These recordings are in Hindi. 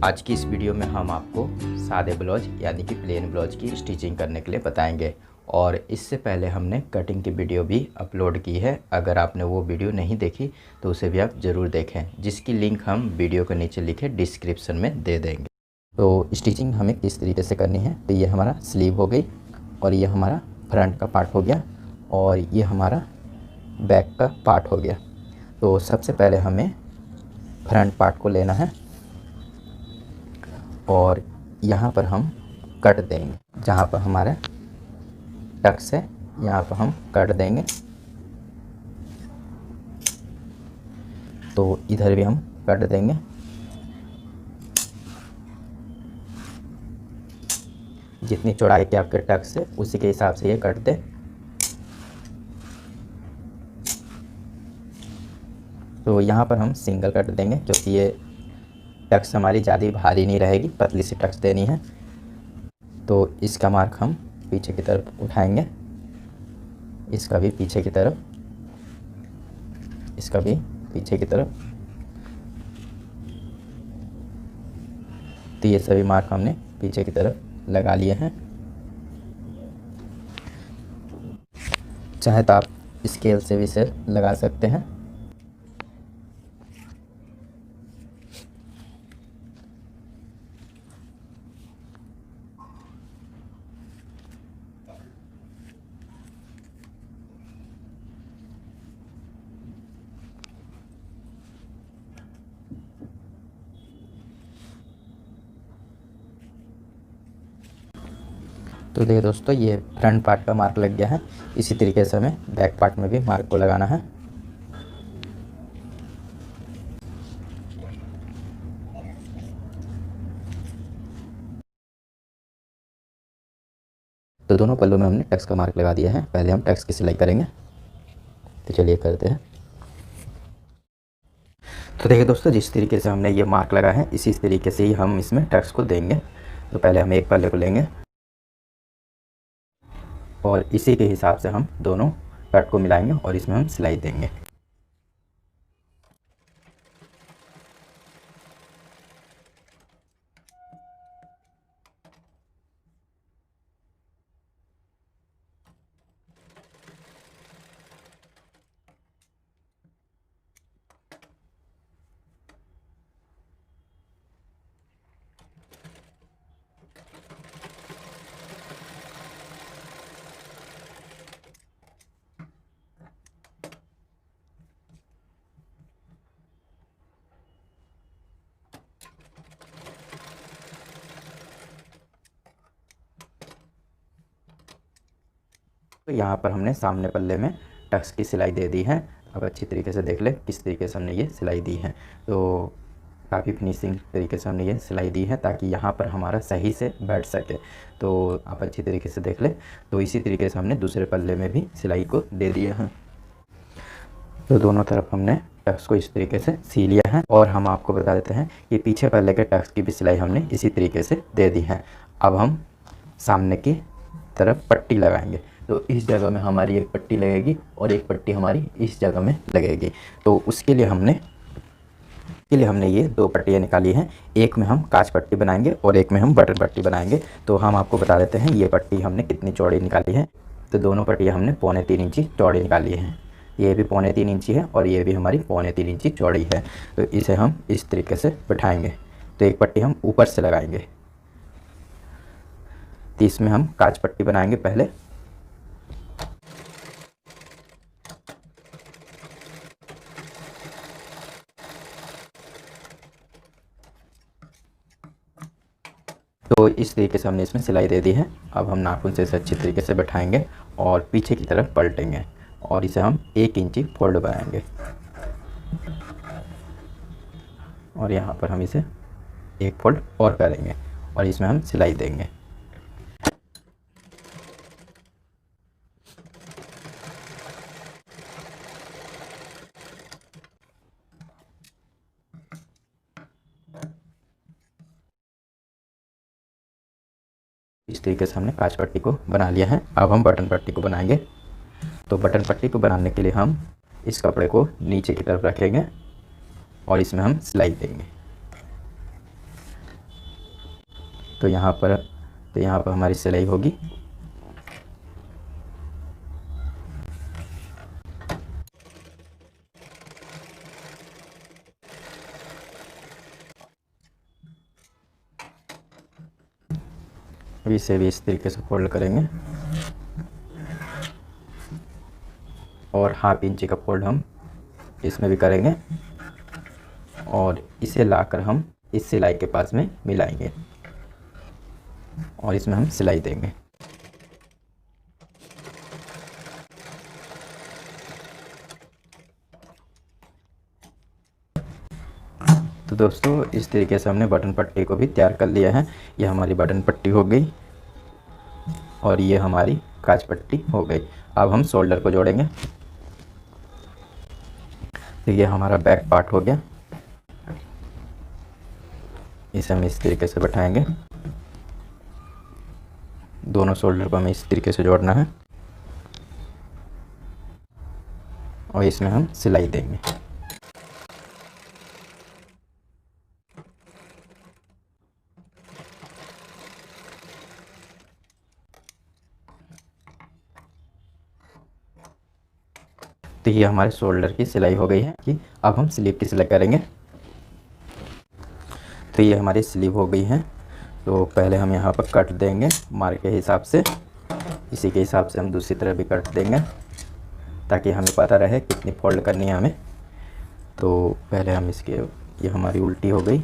आज की इस वीडियो में हम आपको सादे ब्लाउज यानी कि प्लेन ब्लाउज की स्टिचिंग करने के लिए बताएंगे। और इससे पहले हमने कटिंग की वीडियो भी अपलोड की है। अगर आपने वो वीडियो नहीं देखी तो उसे भी आप ज़रूर देखें, जिसकी लिंक हम वीडियो के नीचे लिखे डिस्क्रिप्शन में दे देंगे। तो स्टिचिंग हमें किस तरीके से करनी है, तो ये हमारा स्लीव हो गई और ये हमारा फ्रंट का पार्ट हो गया और ये हमारा बैक का पार्ट हो गया। तो सबसे पहले हमें फ्रंट पार्ट को लेना है और यहाँ पर हम कट देंगे। जहाँ पर हमारा टक्स है यहाँ पर हम कट देंगे। तो इधर भी हम कट देंगे। जितनी चौड़ाई के आपके टक्स है उसी के हिसाब से ये कट दे। तो यहाँ पर हम सिंगल कट देंगे, क्योंकि ये टक्स हमारी ज़्यादा भारी नहीं रहेगी, पतली सी टक्स देनी है। तो इसका मार्क हम पीछे की तरफ उठाएंगे, इसका भी पीछे की तरफ, इसका भी पीछे की तरफ। तो ये सभी मार्क हमने पीछे की तरफ लगा लिए हैं। चाहे तो आप स्केल से भी इसे लगा सकते हैं। तो देखिए दोस्तों, ये फ्रंट पार्ट का मार्क लग गया है। इसी तरीके से हमें बैक पार्ट में भी मार्क को लगाना है। तो दोनों पल्लों में हमने टक्स का मार्क लगा दिया है। पहले हम टक्स की सिलाई करेंगे, तो चलिए करते हैं। तो देखिए दोस्तों, जिस तरीके से हमने ये मार्क लगा है इसी तरीके से ही हम इसमें टक्स को देंगे। तो पहले हम एक पल्ले को लेंगे और इसी के हिसाब से हम दोनों कट को मिलाएंगे और इसमें हम सिलाई देंगे। तो यहाँ पर हमने सामने पल्ले में टक्स की सिलाई दे दी है। अब अच्छी तरीके से देख ले किस तरीके से हमने ये सिलाई दी है। तो काफ़ी फिनिशिंग तरीके से हमने ये सिलाई दी है ताकि यहाँ पर हमारा सही से बैठ सके। तो आप अच्छी तरीके से देख ले। तो इसी तरीके से हमने दूसरे पल्ले में भी सिलाई को दे दिया है। तो दोनों तरफ हमने टक्स को इस तरीके से सी लिया है। और हम आपको बता देते हैं कि पीछे पल्ले के टक्स की भी सिलाई हमने इसी तरीके से दे दी है। अब हम सामने की तरफ पट्टी लगाएंगे। तो इस जगह में हमारी एक पट्टी लगेगी और एक पट्टी हमारी इस जगह में लगेगी। तो उसके लिए हमने ये दो पट्टियाँ निकाली हैं। एक में हम कांच पट्टी बनाएंगे और एक में हम बटन पट्टी बनाएंगे। तो हम आपको बता देते हैं ये पट्टी हमने कितनी चौड़ी निकाली है। तो दोनों पट्टियाँ हमने 3.25 इंची चौड़ी निकाली हैं। ये भी 3.25 इंची है और ये भी हमारी 3.25 इंची चौड़ी है। तो इसे हम इस तरीके से बिठाएंगे। तो एक पट्टी हम ऊपर से लगाएंगे। तो इसमें हम कांच पट्टी बनाएंगे पहले। तो इस तरीके से हमने इसमें सिलाई दे दी है। अब हम नाखून से इसे अच्छी तरीके से बैठाएंगे और पीछे की तरफ पलटेंगे और इसे हम 1 इंची फोल्ड बनाएंगे। और यहाँ पर हम इसे एक फोल्ड और करेंगे और इसमें हम सिलाई देंगे। इस तरीके से हमने कांच पट्टी को बना लिया है। अब हम बटन पट्टी को बनाएंगे। तो बटन पट्टी को बनाने के लिए हम इस कपड़े को नीचे की तरफ रखेंगे और इसमें हम सिलाई देंगे। तो यहाँ पर हमारी सिलाई होगी। इसे भी इस तरीके से फोल्ड करेंगे और हाफ इंची का फोल्ड हम इसमें भी करेंगे और इसे लाकर हम इस सिलाई के पास में मिलाएंगे और इसमें हम सिलाई देंगे। तो दोस्तों इस तरीके से हमने बटन पट्टी को भी तैयार कर लिया है। ये हमारी बटन पट्टी हो गई और ये हमारी काज पट्टी हो गई। अब हम शोल्डर को जोड़ेंगे। तो ये हमारा बैक पार्ट हो गया। इसे हम इस तरीके से बैठाएंगे। दोनों शोल्डर को हमें इस तरीके से जोड़ना है और इसमें हम सिलाई देंगे। तो ये हमारे शोल्डर की सिलाई हो गई है कि अब हम स्लीव की सिलाई करेंगे। तो ये हमारी स्लीव हो गई है। तो पहले हम यहाँ पर कट देंगे मार्क के हिसाब से। इसी के हिसाब से हम दूसरी तरफ भी कट देंगे ताकि हमें पता रहे कितनी फोल्ड करनी है हमें। तो पहले हम ये हमारी उल्टी हो गई,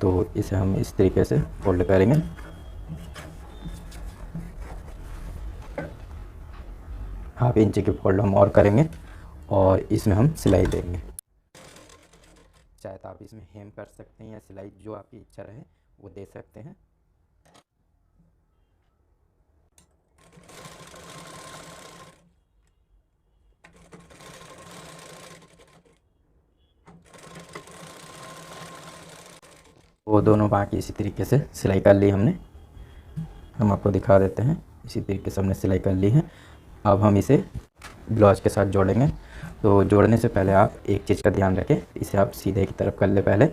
तो इसे हम इस तरीके से फोल्ड करेंगे। हाफ इंच की फोल्ड हम और करेंगे और इसमें हम सिलाई देंगे। चाहे तो आप इसमें हेम कर सकते हैं या सिलाई, जो आपकी इच्छा रहे वो दे सकते हैं। वो दोनों बाकी इसी तरीके से सिलाई कर ली हमने। हम आपको दिखा देते हैं। इसी तरीके से हमने सिलाई कर ली है। अब हम इसे ब्लाउज के साथ जोड़ेंगे। तो जोड़ने से पहले आप एक चीज़ का ध्यान रखें, इसे आप सीधे की तरफ कर ले पहले।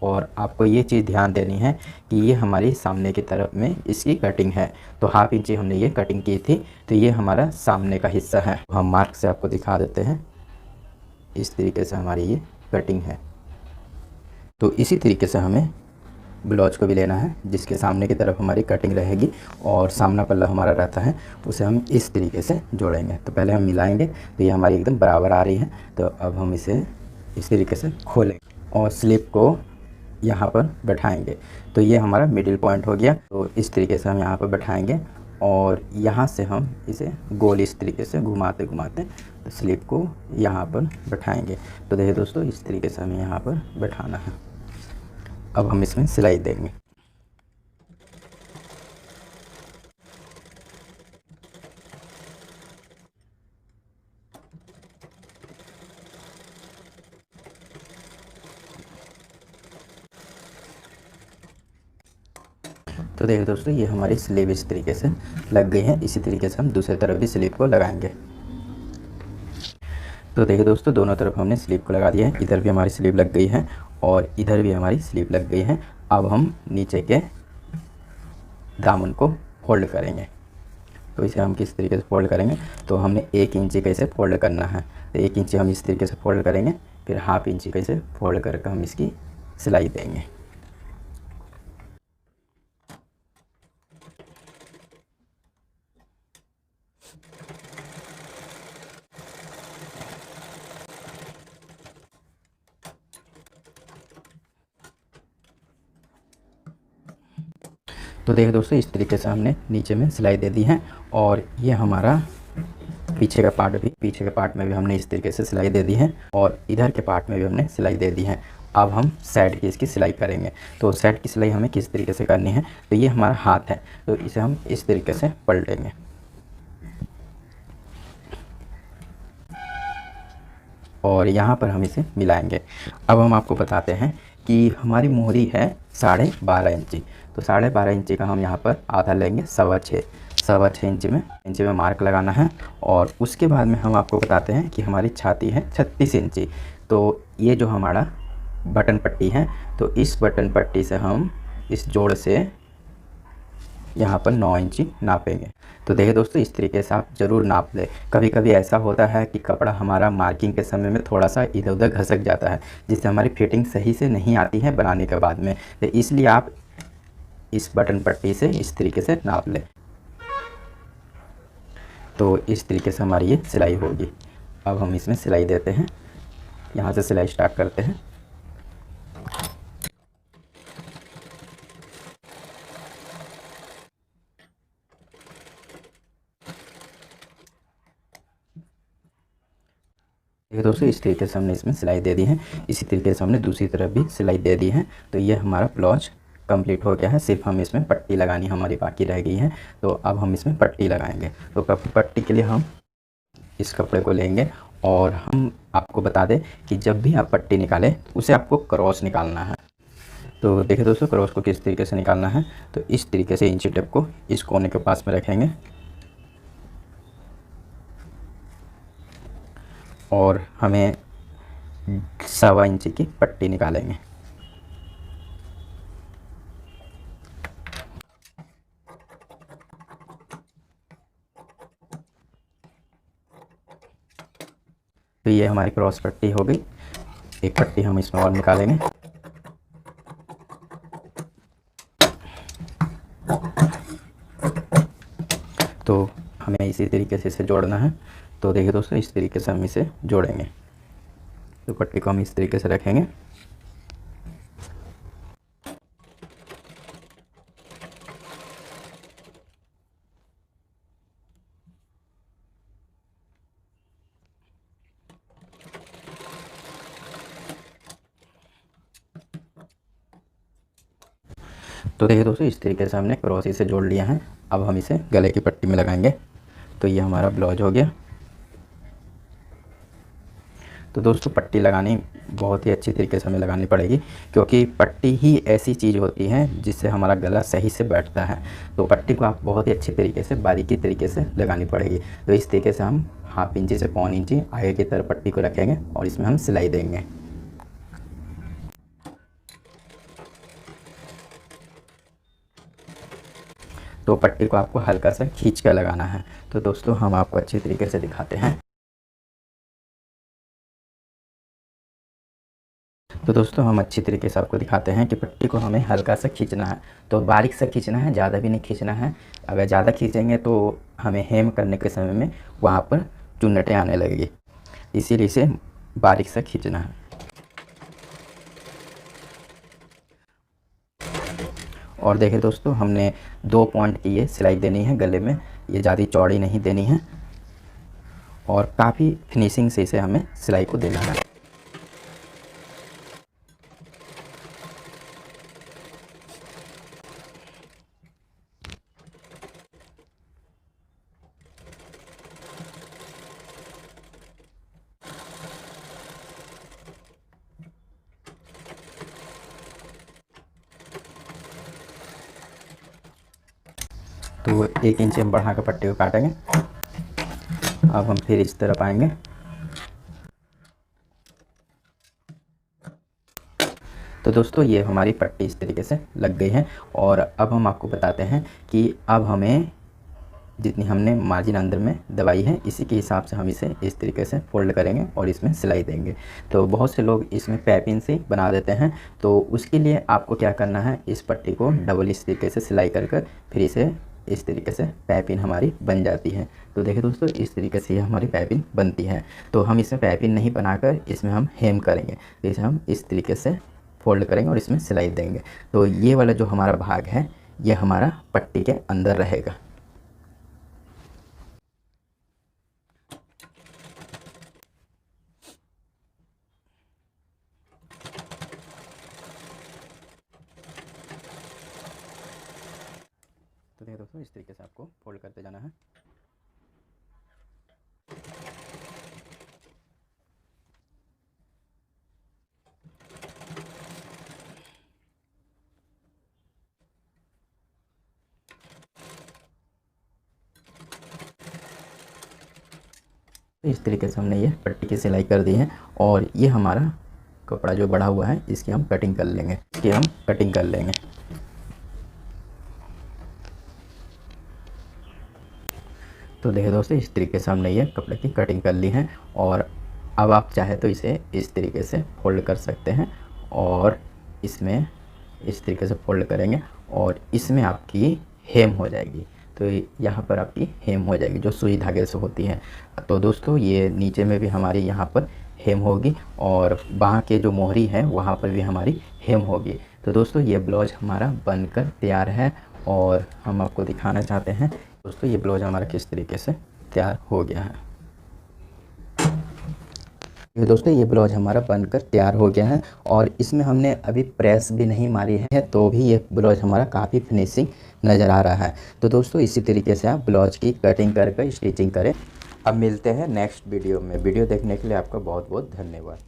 और आपको ये चीज़ ध्यान देनी है कि ये हमारी सामने की तरफ में इसकी कटिंग है। तो हाफ इंची हमने ये कटिंग की थी, तो ये हमारा सामने का हिस्सा है। हम मार्क से आपको दिखा देते हैं। इस तरीके से हमारी ये कटिंग है। तो इसी तरीके से हमें ब्लाउज को भी लेना है, जिसके सामने की तरफ हमारी कटिंग रहेगी और सामना पल्ला हमारा रहता है, उसे हम इस तरीके से जोड़ेंगे। तो पहले हम मिलाएंगे, तो ये हमारी एकदम बराबर आ रही है। तो अब हम इसे इस तरीके से खोलेंगे और स्लिप को यहाँ पर बैठाएंगे। तो ये हमारा मिडिल पॉइंट हो गया। तो इस तरीके से हम यहाँ पर बैठाएंगे और यहाँ से हम इसे गोल इस तरीके से घुमाते घुमाते तो स्लिप को यहाँ पर बैठाएंगे। तो देखिए दोस्तों, इस तरीके से हमें यहाँ पर बैठाना है। अब हम इसमें सिलाई देंगे। तो देखिए दोस्तों, ये हमारी स्लीव इस तरीके से लग गई है। इसी तरीके से हम दूसरी तरफ भी स्लीव को लगाएंगे। तो देखिए दोस्तों, दोनों तरफ हमने स्लीव को लगा दिया है। इधर भी हमारी स्लीव लग गई है और इधर भी हमारी स्लीव लग गई है। अब हम नीचे के दामन को फोल्ड करेंगे। तो इसे हम किस तरीके से फोल्ड करेंगे, तो हमने 1 इंची का इसे फोल्ड करना है। तो 1 इंची हम इस तरीके से फोल्ड करेंगे, फिर हाफ इंची का इसे फोल्ड करके हम इसकी सिलाई देंगे। तो देखिए दोस्तों, इस तरीके से हमने नीचे में सिलाई दे दी है और ये हमारा पीछे का पार्ट में भी हमने इस तरीके से सिलाई दे दी है और इधर के पार्ट में भी हमने सिलाई दे दी है। अब हम साइड की इसकी सिलाई करेंगे। तो साइड की सिलाई हमें किस तरीके से करनी है, तो ये हमारा हाथ है, तो इसे हम इस तरीके से पलटेंगे और यहाँ पर हम इसे मिलाएंगे। अब हम आपको बताते हैं कि हमारी मोहरी है 12.5 इंची। तो 12.5 इंची का हम यहाँ पर आधा लेंगे, 6.25 इंची में मार्क लगाना है। और उसके बाद में हम आपको बताते हैं कि हमारी छाती है 36 इंची। तो ये जो हमारा बटन पट्टी है, तो इस बटन पट्टी से हम इस जोड़ से यहाँ पर 9 इंची नापेंगे। तो देखिए दोस्तों, इस तरीके से आप ज़रूर नाप लें। कभी कभी ऐसा होता है कि कपड़ा हमारा मार्किंग के समय में थोड़ा सा इधर उधर घसक जाता है, जिससे हमारी फिटिंग सही से नहीं आती है बनाने के बाद में। तो इसलिए आप इस बटन पट्टी से इस तरीके से नाप लें। तो इस तरीके से हमारी ये सिलाई होगी। अब हम इसमें सिलाई देते हैं। यहाँ से सिलाई स्टार्ट करते हैं। देखिए दोस्तों, इस तरीके से हमने इसमें सिलाई दे दी है। इसी तरीके से हमने दूसरी तरफ भी सिलाई दे दी है। तो ये हमारा ब्लाउज कंप्लीट हो गया है। सिर्फ हम इसमें पट्टी लगानी हमारी बाकी रह गई है। तो अब हम इसमें पट्टी लगाएंगे। तो पट्टी के लिए हम इस कपड़े को लेंगे और हम आपको बता दें कि जब भी आप पट्टी निकालें उसे आपको क्रॉस निकालना है। तो देखिए दोस्तों, क्रॉस को किस तरीके से निकालना है। तो इस तरीके से इंची टेप को इस कोने के पास में रखेंगे और हमें 1.25 इंची की पट्टी निकालेंगे। तो ये हमारी क्रॉस पट्टी हो गई। एक पट्टी हम इसमें और निकालेंगे। तो हमें इसी तरीके से इसे जोड़ना है। तो देखिए दोस्तों, इस तरीके से हम इसे जोड़ेंगे। तो पट्टी को हम इस तरीके से रखेंगे। तो देखिए दोस्तों, इस तरीके से हमने क्रॉस से जोड़ लिया है। अब हम इसे गले की पट्टी में लगाएंगे। तो ये हमारा ब्लाउज हो गया। तो दोस्तों, पट्टी लगानी बहुत ही अच्छी तरीके से हमें लगानी पड़ेगी, क्योंकि पट्टी ही ऐसी चीज़ होती है जिससे हमारा गला सही से बैठता है। तो पट्टी को आप बहुत ही अच्छी तरीके से बारीकी तरीके से लगानी पड़ेगी। तो इस तरीके से हम 1/2 इंची से 1 इंची आगे की तरफ पट्टी को रखेंगे और इसमें हम सिलाई देंगे। तो पट्टी को आपको हल्का सा खींच कर लगाना है। तो दोस्तों, हम आपको अच्छी तरीके से दिखाते हैं। तो दोस्तों, हम अच्छी तरीके से आपको दिखाते हैं कि पट्टी को हमें हल्का सा खींचना है। तो बारीक से खींचना है, ज़्यादा भी नहीं खींचना है। अगर ज़्यादा खींचेंगे तो हमें हेम करने के समय में वहाँ पर चुन्नटें आने लगेगी, इसीलिए इसे बारीक से खींचना है। और देखिए दोस्तों, हमने 2 पॉइंट की ये सिलाई देनी है गले में। ये ज़्यादा चौड़ी नहीं देनी है और काफ़ी फिनिशिंग से इसे हमें सिलाई को देना है। तो 1 इंच हम बढ़ा कर पट्टी को काटेंगे। अब हम फिर इस तरफ आएंगे। तो दोस्तों, ये हमारी पट्टी इस तरीके से लग गई है। और अब हम आपको बताते हैं कि अब हमें जितनी हमने मार्जिन अंदर में दबाई है, इसी के हिसाब से हम इसे इस तरीके से फोल्ड करेंगे और इसमें सिलाई देंगे। तो बहुत से लोग इसमें पैपिन से बना देते हैं। तो उसके लिए आपको क्या करना है, इस पट्टी को डबल इस तरीके से सिलाई कर फिर इसे इस तरीके से पैपिन हमारी बन जाती है। तो देखिए दोस्तों, इस तरीके से ये हमारी पैपिन बनती है। तो हम इसमें पैपिन नहीं बनाकर इसमें हम हेम करेंगे। तो इसे हम इस तरीके से फोल्ड करेंगे और इसमें सिलाई देंगे। तो ये वाला जो हमारा भाग है, ये हमारा पट्टी के अंदर रहेगा। तो देखिए दोस्तों, इस तरीके से आपको फोल्ड करते जाना है। तो इस तरीके से हमने ये पट्टी की सिलाई कर दी है। और ये हमारा कपड़ा जो बढ़ा हुआ है, इसकी हम कटिंग कर लेंगे। तो देखिए दोस्तों, इस तरीके से हमने ये कपड़े की कटिंग कर ली है और अब आप चाहे तो इसे इस तरीके से फोल्ड कर सकते हैं और इसमें इस तरीके से फोल्ड करेंगे और इसमें आपकी हेम हो जाएगी। तो यहाँ पर आपकी हेम हो जाएगी जो सुई धागे से होती है। तो दोस्तों, ये नीचे में भी हमारी यहाँ पर हेम होगी और बाँह के जो मोहरी है वहाँ पर भी हमारी हेम होगी। तो दोस्तों, ये ब्लाउज हमारा बनकर तैयार है और हम आपको दिखाना चाहते हैं दोस्तों ये ब्लाउज हमारा किस तरीके से तैयार हो गया है। ये दोस्तों, ये ब्लाउज हमारा बनकर तैयार हो गया है और इसमें हमने अभी प्रेस भी नहीं मारी है, तो भी ये ब्लाउज हमारा काफ़ी फिनिशिंग नज़र आ रहा है। तो दोस्तों, इसी तरीके से आप ब्लाउज की कटिंग करके स्टिचिंग करें। अब मिलते हैं नेक्स्ट वीडियो में। वीडियो देखने के लिए आपका बहुत बहुत धन्यवाद।